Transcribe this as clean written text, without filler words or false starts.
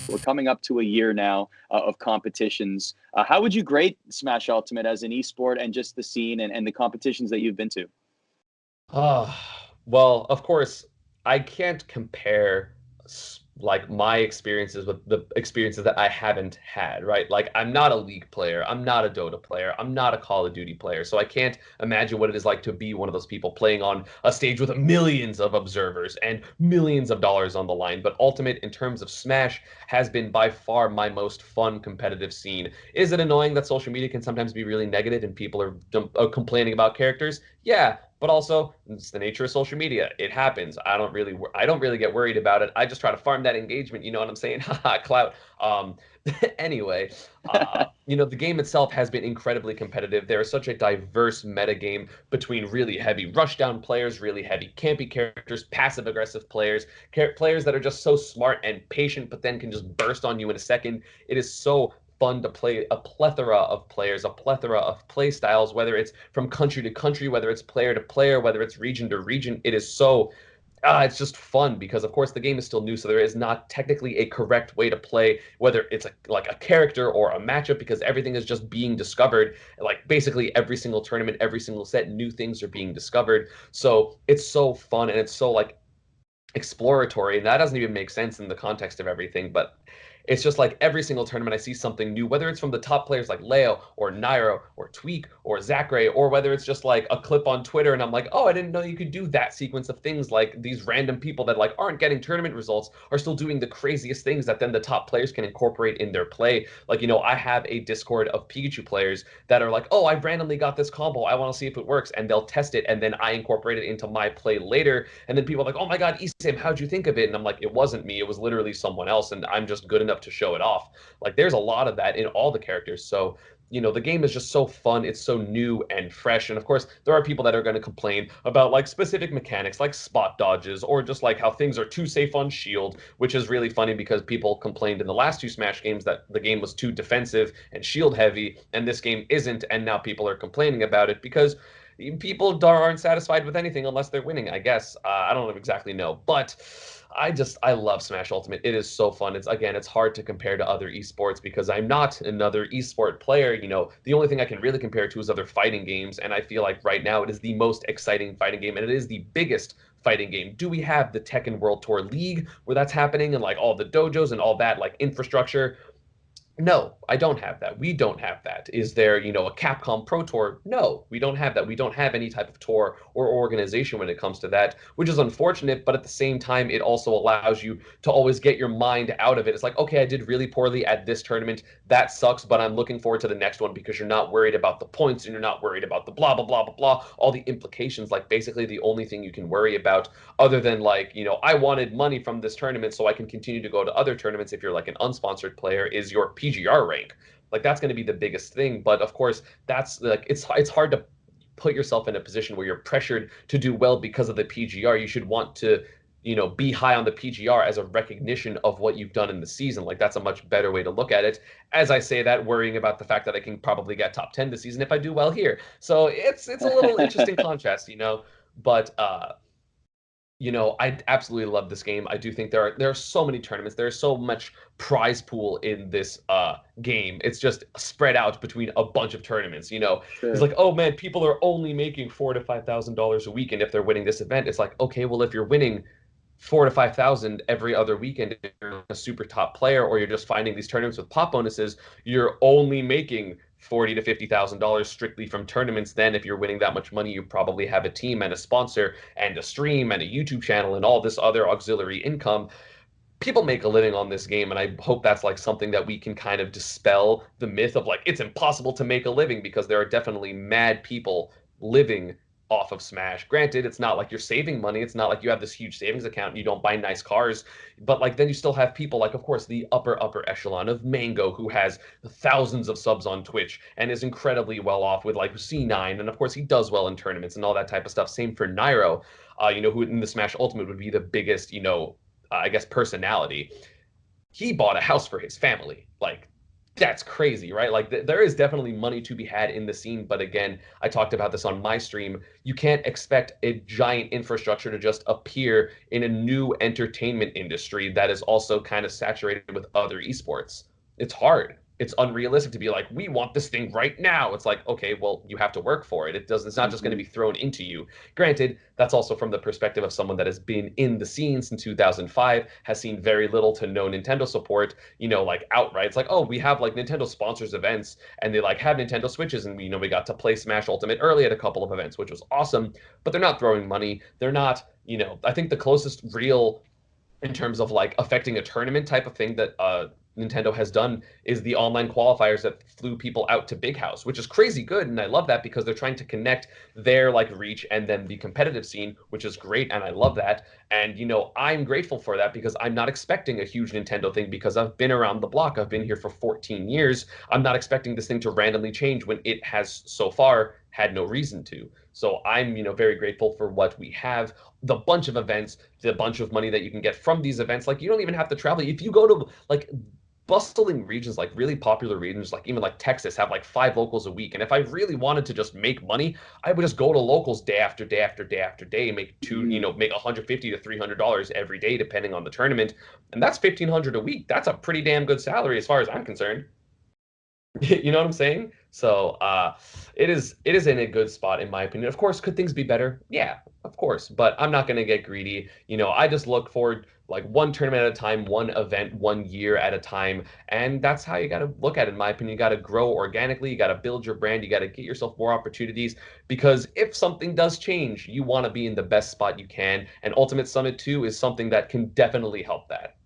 We're coming up to a year now of competitions. How would you grade Smash Ultimate as an esport and just the scene and the competitions that you've been to? Uh, well, of course, I can't compare like my experiences with the experiences that I haven't had, right? Like I'm not a League player, I'm not a Dota player, I'm not a Call of Duty player, so I can't imagine what it is like to be one of those people playing on a stage with millions of observers and millions of dollars on the line. But Ultimate, in terms of Smash, has been by far my most fun competitive scene. Is it annoying that social media can sometimes be really negative and people are complaining about characters? Yeah, but also it's the nature of social media. It happens. I don't really get worried about it. I just try to farm that engagement. You know what I'm saying? Haha, clout. Anyway, the game itself has been incredibly competitive. There is such a diverse meta game between really heavy rushdown players, really heavy campy characters, passive aggressive players, players that are just so smart and patient, but then can just burst on you in a second. It is so fun to play a plethora of players, a plethora of play styles, whether it's from country to country, whether it's player to player, whether it's region to region. It is so it's just fun because, of course, the game is still new, so there is not technically a correct way to play, whether it's like a character or a matchup, because everything is just being discovered. Like basically every single tournament, every single set, new things are being discovered. So it's so fun and it's so like exploratory, and that doesn't even make sense in the context of everything, but it's just like every single tournament I see something new, whether it's from the top players like Leo or Nairo or Tweak or Zachary, or whether it's just like a clip on Twitter and I'm like, oh, I didn't know you could do that sequence of things. Like these random people that like aren't getting tournament results are still doing the craziest things that then the top players can incorporate in their play. Like, I have a Discord of Pikachu players that are like, oh, I randomly got this combo, I want to see if it works, and they'll test it and then I incorporate it into my play later, and then people are like, oh my god, Esam, how'd you think of it? And I'm like, it wasn't me, it was literally someone else, and I'm just good enough to show it off. Like there's a lot of that in all the characters. So the game is just so fun, it's so new and fresh. And of course there are people that are going to complain about like specific mechanics like spot dodges, or just like how things are too safe on shield, which is really funny because people complained in the last two Smash games that the game was too defensive and shield heavy, and this game isn't, and now people are complaining about it because people aren't satisfied with anything unless they're winning, I guess. I don't exactly know, but I love Smash Ultimate. It is so fun. It's hard to compare to other esports because I'm not another esport player. The only thing I can really compare to is other fighting games, and I feel like right now it is the most exciting fighting game, and it is the biggest fighting game. Do we have the Tekken World Tour League where that's happening and like all the dojos and all that like infrastructure? No, I don't have that. We don't have that. Is there, a Capcom Pro Tour? No, we don't have that. We don't have any type of tour or organization when it comes to that, which is unfortunate, but at the same time, it also allows you to always get your mind out of it. It's like, okay, I did really poorly at this tournament. That sucks, but I'm looking forward to the next one because you're not worried about the points and you're not worried about the blah, blah, blah, blah, blah, all the implications. Like, basically, the only thing you can worry about, other than, like, I wanted money from this tournament so I can continue to go to other tournaments if you're like an unsponsored player, is your PGR rank. Like that's going to be the biggest thing. But of course, that's like it's hard to put yourself in a position where you're pressured to do well because of the PGR. You should want to be high on the PGR as a recognition of what you've done in the season. Like that's a much better way to look at it. As I say that, worrying about the fact that I can probably get top 10 this season if I do well here. So it's a little interesting contrast. But I absolutely love this game. I do think there are so many tournaments. There's so much prize pool in this game. It's just spread out between a bunch of tournaments. It's Sure. like, oh man, people are only making $4,000 to $5,000 a week, and if they're winning this event, it's like, okay, well if you're winning 4 to 5 thousand every other weekend, if you're a super top player, or you're just finding these tournaments with pop bonuses, you're only making $40,000 to $50,000 strictly from tournaments. Then if you're winning that much money, you probably have a team and a sponsor and a stream and a YouTube channel and all this other auxiliary income. People make a living on this game, and I hope that's like something that we can kind of dispel the myth of like it's impossible to make a living, because there are definitely mad people living off of Smash. Granted, it's not like you're saving money. It's not like you have this huge savings account and you don't buy nice cars. But like then you still have people like, of course, the upper echelon of Mango, who has thousands of subs on Twitch and is incredibly well off with like C9, and of course he does well in tournaments and all that type of stuff. Same for Nairo, who in the Smash Ultimate would be the biggest, I guess, personality. He bought a house for his family. Like That's crazy, right? Like there is definitely money to be had in the scene, but again, I talked about this on my stream. You can't expect a giant infrastructure to just appear in a new entertainment industry that is also kind of saturated with other esports. It's hard. It's unrealistic to be like, we want this thing right now. It's like, okay, well, you have to work for it. It's not just going to Hmm. be thrown into you. Granted, that's also from the perspective of someone that has been in the scene since 2005, has seen very little to no Nintendo support, like outright. It's like, oh, we have like Nintendo sponsors events and they like have Nintendo Switches and we got to play Smash Ultimate early at a couple of events, which was awesome, but they're not throwing money. They're not, I think the closest real in terms of like affecting a tournament type of thing that Nintendo has done is the online qualifiers that flew people out to Big House, which is crazy good, and I love that because they're trying to connect their like reach and then the competitive scene, which is great, and I love that. And I'm grateful for that because I'm not expecting a huge Nintendo thing because I've been around the block. I've been here for 14 years. I'm not expecting this thing to randomly change when it has so far had no reason to. So I'm, very grateful for what we have, the bunch of events, the bunch of money that you can get from these events. Like you don't even have to travel. If you go to like bustling regions, like really popular regions, like even like Texas, have like 5 locals a week. And if I really wanted to just make money, I would just go to locals day after day after day after day, and make $150 to $300 every day, depending on the tournament. And that's 1,500 a week. That's a pretty damn good salary as far as I'm concerned. You know what I'm saying? So it is in a good spot in my opinion. Of course, could things be better? Yeah, of course. But I'm not gonna get greedy. I just look forward like one tournament at a time, one event, one year at a time. And that's how you gotta look at it, in my opinion. You gotta grow organically, you gotta build your brand, you gotta get yourself more opportunities. Because if something does change, you wanna be in the best spot you can. And Ultimate Summit 2 is something that can definitely help that.